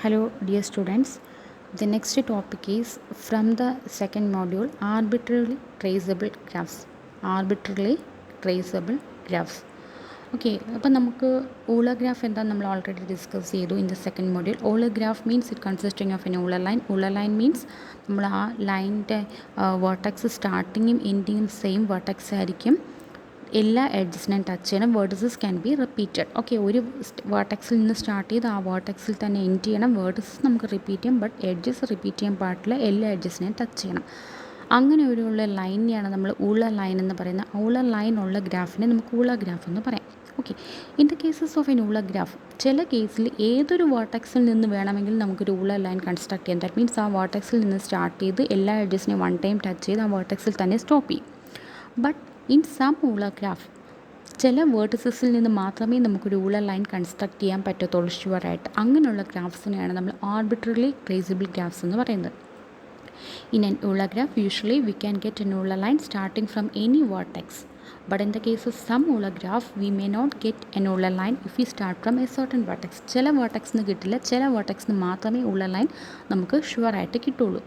Hello, dear students. The next topic is from the second module arbitrarily traceable graphs. Arbitrarily traceable graphs. Okay, അപ്പോൾ നമുക്ക് ഊളർ graph എന്താണെന്ന് നമ്മൾ already discuss ചെയ്തു in the second module. ഊളർ graph means it consisting of N ഊളർ line. ഊളർ line means നമ്മൾ ആ ലൈനിൻ്റെ vertex സ്റ്റാർട്ടിങ്ങും എൻഡിങ്ങും same vertex ആയിരിക്കും. എല്ലാ എഡ്ജസിനെയും ടച്ച് ചെയ്യണം. Vertices can be repeated. Okay, ഒരു വേർട്ടെക്സിൽ നിന്ന് സ്റ്റാർട്ട് ചെയ്ത് ആ വേർട്ടെക്സിൽ തന്നെ എൻഡ് ചെയ്യണം. വേർട്ടസസ് നമുക്ക് റിപ്പീറ്റ് ചെയ്യാം, ബട്ട് എഡ്ജസ് റിപ്പീറ്റ് ചെയ്യാൻ പാടില്ല. എല്ലാ എഡ്ജസിനെയും ടച്ച് ചെയ്യണം. അങ്ങനെ ഒരു ഉള്ള ലൈനെയാണ് നമ്മൾ ഊളർ ലൈൻ എന്ന് പറയുന്നത്. ഊളർ ലൈൻ ഉള്ള ഗ്രാഫിനെ നമുക്ക് ഊളർ ഗ്രാഫ് എന്ന് പറയാം. Okay, in the cases of N ഊളർ graph, ചില കേസിൽ ഏതൊരു വേർട്ടെക്സിൽ നിന്ന് വേണമെങ്കിൽ നമുക്കൊരു ഊളർ ലൈൻ കൺസ്ട്രക്ട് ചെയ്യാം. ദാറ്റ് മീൻസ് ആ വേർട്ടെക്സിൽ നിന്ന് സ്റ്റാർട്ട് ചെയ്ത് എല്ലാ എഡ്ജസിനെയും വൺ ടൈം ടച്ച് ചെയ്ത് ആ വേർട്ടെക്സിൽ തന്നെ സ്റ്റോപ്പ് ചെയ്യും. But in some Euler graph, ചില വേർട്ടിസസിൽ നിന്ന് മാത്രമേ നമുക്കൊരു ഊളർ ലൈൻ കൺസ്ട്രക്ട് ചെയ്യാൻ പറ്റത്തുള്ളൂ ഷുവറായിട്ട്. അങ്ങനെയുള്ള ഗ്രാഫ്സിനെയാണ് നമ്മൾ ആർബിട്രറിലി ട്രേസബിൾ ഗ്രാഫ്സ് എന്ന് പറയുന്നത്. In an Euler graph, usually we can get an Euler line starting from any vertex. But in the case of some Euler graph, we may not get an Euler line if we start from a certain vertex. ചില വേർട്ടെക്സിന് കിട്ടില്ല, ചില വേർട്ടെക്സിന് മാത്രമേ Euler line നമുക്ക് ഷുവറായിട്ട് കിട്ടുള്ളൂ.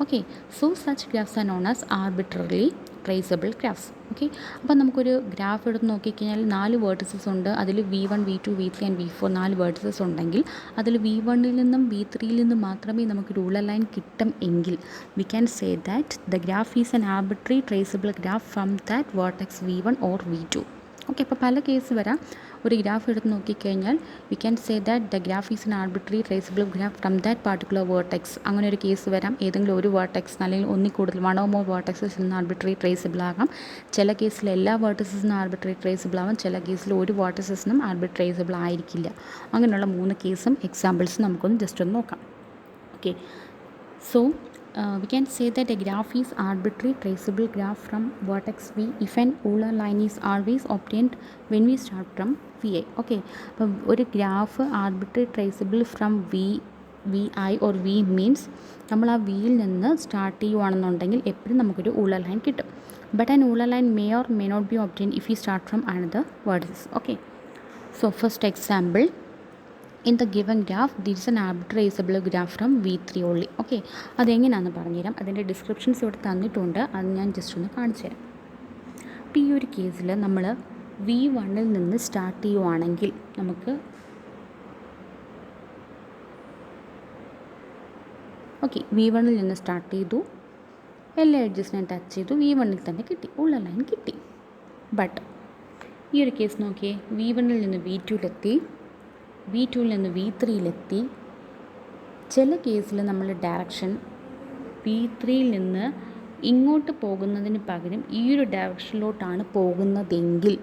Okay, so such graphs are known as arbitrarily traceable graphs. Okay, അപ്പോൾ നമുക്കൊരു graph എടുത്ത് നോക്കിക്കഴിഞ്ഞാൽ 4 വേർട്ടിസസ് ഉണ്ട്. അതിൽ V1, V2, V3 and V4 4 vertices ഉണ്ടെങ്കിൽ അതിൽ V1ൽ നിന്നും V3യിൽ നിന്നും മാത്രമേ നമുക്ക് ഊളർ ലൈൻ കിട്ടും എങ്കിൽ we can say that the graph is an arbitrary traceable graph from that vertex V1 or V2. Okay, അപ്പോൾ പല കേസ് വരാം. ഒരു ഗ്രാഫ് എടുത്ത് നോക്കിക്കഴിഞ്ഞാൽ we can say that the graph is an arbitrary traceable graph from that particular vertex. അങ്ങനെ ഒരു case വരാം. ഏതെങ്കിലും ഒരു വേർട്ടെക്സ് അല്ലെങ്കിൽ ഒന്നിൽ കൂടുതൽ വൺ ഓർ മോർ വേർട്ടെക്സിൽ നിന്ന് ആർബിട്രറി ട്രേസബിൾ ആകാം. ചില കേസിൽ എല്ലാ വേർട്ടസിനും ആർബിട്രറി ട്രേസബിൾ ആവാം. ചില കേസിൽ ഒരു വേർട്ടസിനും ആർബിട്രറി ട്രേസബിൾ ആയിരിക്കില്ല. അങ്ങനെയുള്ള 3 കേസും എക്സാമ്പിൾസ് നമുക്കൊന്ന് ജസ്റ്റ് ഒന്ന് നോക്കാം. Okay, so we can say that a graph is arbitrary traceable graph from vertex V if an Euler line is always obtained when we start from Vi. Okay, അപ്പം ഒരു graph arbitrary traceable from V I or V means നമ്മൾ ആ വിയിൽ നിന്ന് start ചെയ്യുവാണെന്നുണ്ടെങ്കിൽ എപ്പോഴും നമുക്കൊരു Euler line കിട്ടും. But an Euler line may or may not be obtained if we start from another vertex. Okay, so first example, in the given graph there is an arbitrary traceable graph from V3 only. Okay, അതെങ്ങനെയാണെന്ന് പറഞ്ഞുതരാം. അതിൻ്റെ descriptions ഇവിടെ തന്നിട്ടുണ്ട്, അത് ഞാൻ just ഒന്ന് കാണിച്ചു തരാം. അപ്പോൾ ഈ ഒരു കേസിൽ നമ്മൾ V1ൽ നിന്ന് സ്റ്റാർട്ട് ചെയ്യുവാണെങ്കിൽ നമുക്ക് ഓക്കെ V1ൽ നിന്ന് സ്റ്റാർട്ട് ചെയ്തു, എല്ലാ എഡ്ജസിനെയും ടച്ച് ചെയ്തു, V1ൽ തന്നെ കിട്ടി, ഉള്ള ലൈൻ കിട്ടി. ബട്ട് ഈ ഒരു കേസ് നോക്കിയേ, V1ൽ നിന്ന് V2ലെത്തി, V2ൽ നിന്ന് V3യിലെത്തി. ചില കേസിൽ നമ്മൾ ഡയറക്ഷൻ V3യിൽ നിന്ന് ഇങ്ങോട്ട് പോകുന്നതിന് പകരം ഈ ഒരു ഡയറക്ഷനിലോട്ടാണ് പോകുന്നതെങ്കിൽ,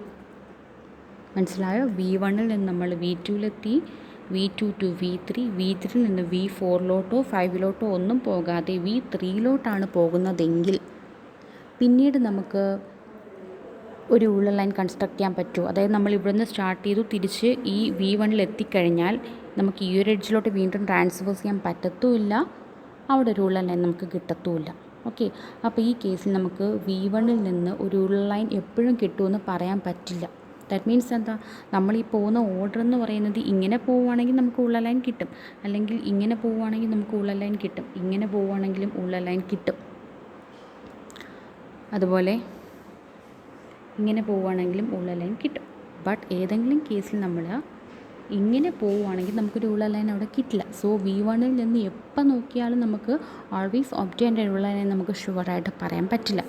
മനസ്സിലായോ? V1ൽ നിന്ന് നമ്മൾ V2യിലെത്തി, V2 ടു V3, V3യിൽ നിന്ന് V4ലോട്ടോ 5ലോട്ടോ ഒന്നും പോകാതെ V3ലോട്ടാണ് പോകുന്നതെങ്കിൽ പിന്നീട് നമുക്ക് ഒരു ഊളർ ലൈൻ കൺസ്ട്രക്ട് ചെയ്യാൻ പറ്റുമോ? അതായത് നമ്മൾ ഇവിടെ നിന്ന് സ്റ്റാർട്ട് ചെയ്തു, തിരിച്ച് ഈ V1ൽ എത്തിക്കഴിഞ്ഞാൽ നമുക്ക് ഈ ഒരു എഡ്ജിലോട്ട് വീണ്ടും ട്രാൻസ്ഫേഴ്സ് ചെയ്യാൻ പറ്റത്തുമില്ല, അവിടെ ഒരു ഊളർ ലൈൻ നമുക്ക് കിട്ടത്തുമില്ല. ഓക്കെ, അപ്പോൾ ഈ കേസിൽ നമുക്ക് V1ൽ നിന്ന് ഒരു ഊളർ ലൈൻ എപ്പോഴും കിട്ടുമെന്ന് പറയാൻ പറ്റില്ല. ദാറ്റ് മീൻസ് എന്താ, നമ്മൾ ഈ പോകുന്ന ഓർഡർ എന്ന് പറയുന്നത് ഇങ്ങനെ പോവുകയാണെങ്കിൽ നമുക്ക് ഊളർ ലൈൻ കിട്ടും, അല്ലെങ്കിൽ ഇങ്ങനെ പോവുകയാണെങ്കിൽ നമുക്ക് ഊളർ ലൈൻ കിട്ടും, ഇങ്ങനെ പോവുകയാണെങ്കിലും ഊളർ ലൈൻ കിട്ടും, അതുപോലെ ഇങ്ങനെ പോവുകയാണെങ്കിലും ഊളർ ലൈൻ കിട്ടും. ബട്ട് ഏതെങ്കിലും കേസിൽ നമ്മൾ ഇങ്ങനെ പോവുകയാണെങ്കിൽ നമുക്കൊരു ഊളർ ലൈൻ അവിടെ കിട്ടില്ല. സോ V1ൽ നിന്ന് എപ്പോൾ നോക്കിയാലും നമുക്ക് ഓൾവേസ് ഒബ്റ്റെയിൻഡ് ഊളർ ലൈൻ നമുക്ക് ഷുവറായിട്ട് പറയാൻ പറ്റില്ല.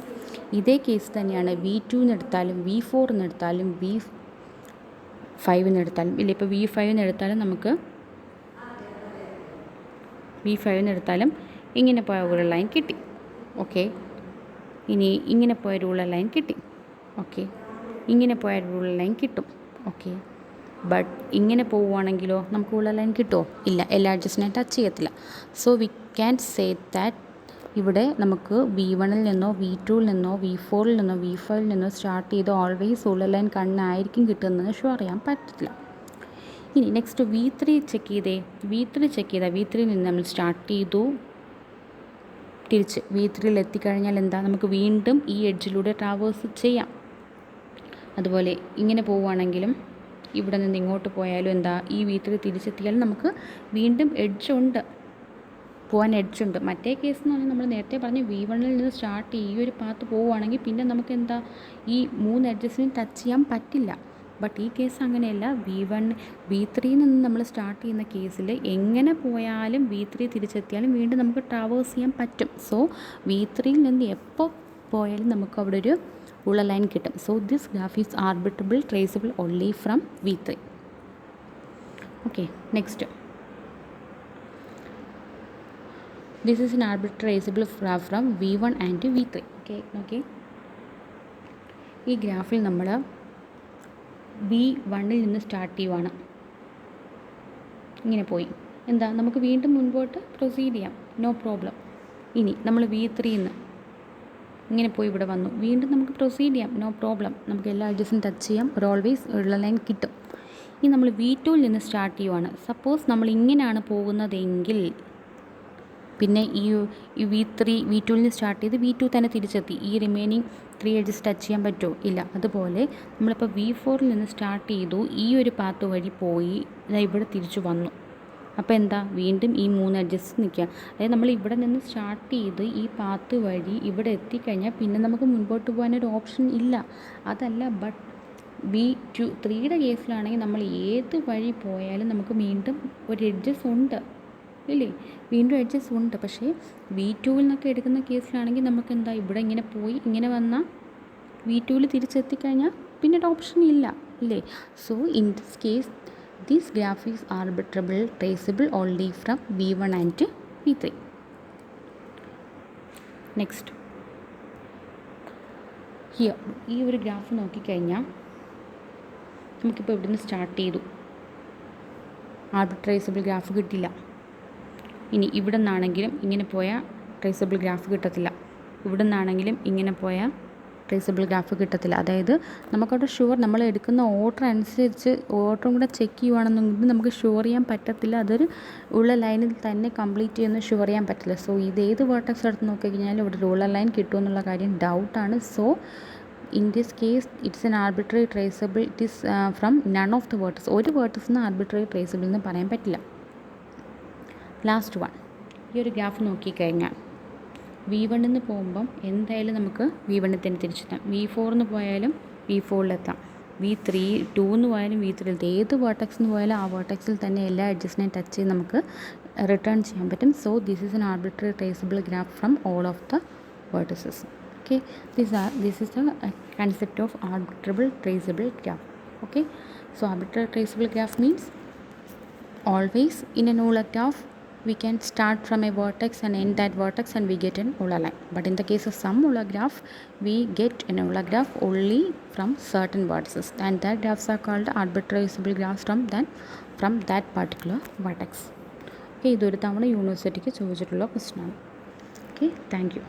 ഇതേ കേസ് തന്നെയാണ് V2 എടുത്താലും V4 എടുത്താലും V5 എടുത്താലും. ഇല്ല, ഇപ്പോൾ V5 എടുത്താലും നമുക്ക് V5 എടുത്താലും ഇങ്ങനെ പോയ ഒരു ലൈൻ കിട്ടി. ഓക്കെ, ഇനി ഇങ്ങനെ പോയ ഊളർ ലൈൻ കിട്ടി. ഓക്കെ, ഇങ്ങനെ പോയ ഊളർ ലൈൻ കിട്ടും. ഓക്കെ, ബട്ട് ഇങ്ങനെ പോവുകയാണെങ്കിലോ നമുക്ക് ഊളർ ലൈൻ കിട്ടുമോ? ഇല്ല, എല്ലാ എഡ്ജസിനെയും ടച്ച് ചെയ്യത്തില്ല. So we can say that ഇവിടെ നമുക്ക് V1ൽ നിന്നോ V2ൽ നിന്നോ V4ൽ നിന്നോ V5ൽ നിന്നോ സ്റ്റാർട്ട് ചെയ്ത് ഓൾവേസ് ഊളർ ലൈൻ കണ്ണായിരിക്കും കിട്ടുന്നത് ഷുവർ ചെയ്യാൻ പറ്റില്ല. ഇനി നെക്സ്റ്റ് V3 ചെക്ക് ചെയ്തേ. V3യിൽ നിന്ന് നമ്മൾ സ്റ്റാർട്ട് ചെയ്തു, തിരിച്ച് V3യിൽ എത്തിക്കഴിഞ്ഞാൽ എന്താ, നമുക്ക് വീണ്ടും ഈ എഡ്ജിലൂടെ ട്രാവേഴ്സ് ചെയ്യാം. അതുപോലെ ഇങ്ങനെ പോവുകയാണെങ്കിലും ഇവിടെ നിന്ന് ഇങ്ങോട്ട് പോയാലും എന്താ ഈ V3 തിരിച്ചെത്തിയാലും നമുക്ക് വീണ്ടും എഡ്ജുണ്ട്, പോകാൻ എഡ്ജുണ്ട്. മറ്റേ കേസ് എന്ന് പറഞ്ഞാൽ നമ്മൾ നേരത്തെ പറഞ്ഞ് V1 നിന്ന് സ്റ്റാർട്ട് ഈ ഒരു പാത്ത് പോവുകയാണെങ്കിൽ പിന്നെ നമുക്ക് എന്താ ഈ 3 എഡ്ജസിനും ടച്ച് ചെയ്യാൻ പറ്റില്ല. ബട്ട് ഈ കേസ് അങ്ങനെയല്ല. V3 നിന്ന് നമ്മൾ സ്റ്റാർട്ട് ചെയ്യുന്ന കേസിൽ എങ്ങനെ പോയാലും V3 തിരിച്ചെത്തിയാലും വീണ്ടും നമുക്ക് ട്രാവേഴ്സ് ചെയ്യാൻ പറ്റും. സോ V3യിൽ നിന്ന് എപ്പോൾ പോയാലും നമുക്ക് അവിടെ ഒരു ഉള്ള ലൈൻ കിട്ടും. So this graph is arbitrable traceable only from V3. Okay, next this is an arbitrary traceable graph from V1 and V3. Okay, ഈ ഗ്രാഫിൽ നമ്മൾ V1ൽ നിന്ന് സ്റ്റാർട്ട് ചെയ്യുവാണ്. ഇങ്ങനെ പോയി എന്താ നമുക്ക് വീണ്ടും മുൻപോട്ട് പ്രൊസീഡ് ചെയ്യാം, നോ പ്രോബ്ലം. ഇനി നമ്മൾ V3യിൽ നിന്ന് ഇങ്ങനെ പോയി ഇവിടെ വന്നു, വീണ്ടും നമുക്ക് പ്രൊസീഡ് ചെയ്യാം, നോ പ്രോബ്ലം. നമുക്ക് എല്ലാ എഡ്ജസും ടച്ച് ചെയ്യാം, ഒരു ഓൾവേസ് ഉള്ള ലൈൻ കിട്ടും. ഇനി നമ്മൾ V2ൽ നിന്ന് സ്റ്റാർട്ട് ചെയ്യുവാണ്. സപ്പോസ് നമ്മൾ ഇങ്ങനെയാണ് പോകുന്നതെങ്കിൽ പിന്നെ ഈ V2ൽ നിന്ന് സ്റ്റാർട്ട് ചെയ്ത് V2 തന്നെ തിരിച്ചെത്തി. ഈ റിമൈനിങ് 3 എഡ്ജസ് ടച്ച് ചെയ്യാൻ പറ്റുമോ? ഇല്ല. അതുപോലെ നമ്മളിപ്പോൾ V4ൽ നിന്ന് സ്റ്റാർട്ട് ചെയ്തു, ഈ ഒരു പാത്ത് വഴി പോയി ഇവിടെ തിരിച്ചു വന്നു. അപ്പോൾ എന്താ വീണ്ടും ഈ 3 എഡ്ജസ് നിൽക്കുക. അതായത് നമ്മൾ ഇവിടെ നിന്ന് സ്റ്റാർട്ട് ചെയ്ത് ഈ പാത്ത് വഴി ഇവിടെ എത്തിക്കഴിഞ്ഞാൽ പിന്നെ നമുക്ക് മുൻപോട്ട് പോകാനൊരു ഓപ്ഷൻ ഇല്ല. അതല്ല, ബട്ട് V3യുടെ കേസിലാണെങ്കിൽ നമ്മൾ ഏത് വഴി പോയാലും നമുക്ക് വീണ്ടും ഒരു എഡ്ജസ് ഉണ്ട്, ഇല്ലേ? വീണ്ടും എഡ്ജസ് ഉണ്ട്. പക്ഷേ V2ൽ നിന്നൊക്കെ എടുക്കുന്ന കേസിലാണെങ്കിൽ നമുക്ക് എന്താ ഇവിടെ ഇങ്ങനെ പോയി ഇങ്ങനെ വന്നാൽ V2ൽ തിരിച്ചെത്തിക്കഴിഞ്ഞാൽ പിന്നെ ഒരു ഓപ്ഷൻ ഇല്ല, ഇല്ലേ? So in this case this graph is arbitrable traceable only from V1 and V3. Next here ഈ ഒരു ഗ്രാഫ് നോക്കിക്കഴിഞ്ഞാൽ നമുക്കിപ്പോൾ ഇവിടുന്ന് സ്റ്റാർട്ട് ചെയ്തു, ആർബിട്രറി ട്രേസബിൾ ഗ്രാഫ് കിട്ടില്ല. ഇനി ഇവിടെ നിന്നാണെങ്കിലും ഇങ്ങനെ പോയാൽ ട്രേസബിൾ ഗ്രാഫ് കിട്ടത്തില്ല, ഇവിടെ നിന്നാണെങ്കിലും ഇങ്ങനെ പോയാൽ ട്രേസബിൾ ഗ്രാഫ് കിട്ടത്തില്ല. അതായത് നമുക്കവിടെ ഷുവർ നമ്മൾ എടുക്കുന്ന ഓർഡർ അനുസരിച്ച് ഓർഡറും കൂടെ ചെക്ക് ചെയ്യുവാണെന്നുണ്ടെങ്കിൽ നമുക്ക് ഷുവർ ചെയ്യാൻ പറ്റത്തില്ല, അതൊരു ഉള്ള ലൈനിൽ തന്നെ കംപ്ലീറ്റ് ചെയ്യുന്ന ഷുവർ ചെയ്യാൻ പറ്റില്ല. സോ ഇത് ഏത് വേർട്ടെക്സ് എടുത്ത് നോക്കിക്കഴിഞ്ഞാലും ഇവിടെ ഒരു ഉള്ള ലൈൻ കിട്ടുമെന്നുള്ള കാര്യം ഡൗട്ടാണ്. So in this case it's an arbitrary traceable, it is from none of the vertex. ഒരു വേർട്ടെക്സ് നിന്ന് ആർബിട്രറി ട്രേസബിൾ എന്ന് പറയാൻ പറ്റില്ല. ലാസ്റ്റ് വൺ, ഈ ഒരു ഗ്രാഫ് നോക്കിക്കഴിഞ്ഞാൽ V1 നിന്ന് പോകുമ്പം എന്തായാലും നമുക്ക് V1ൽ തന്നെ തിരിച്ചെത്താം, V4 നിന്ന് പോയാലും V4ലെത്താം, V2 നിന്ന് പോയാലും V3ൽ, ഏത് വേർട്ടെക്സിൽ നിന്ന് പോയാലും ആ വേർട്ടെക്സിൽ തന്നെ എല്ലാ എഡ്ജസിനെയും ടച്ച് ചെയ്ത് നമുക്ക് റിട്ടേൺ ചെയ്യാൻ പറ്റും. So this is an arbitrary traceable graph from all of the vertices. Okay, this is the concept of arbitrable traceable graph. Okay, so arbitrary traceable graph means always in an Euler graph we can start from a vertex and end that vertex and we get an Euler line. But in the case of some Euler graph we get an Euler graph only from certain vertices, and that graphs are called arbitrary traceable graphs from that particular vertex. Okay, ഇതൊരു തവണ യൂണിവേഴ്സിറ്റിക്ക് ചോദിച്ചിട്ടുള്ള question ആണ്. Okay, thank you.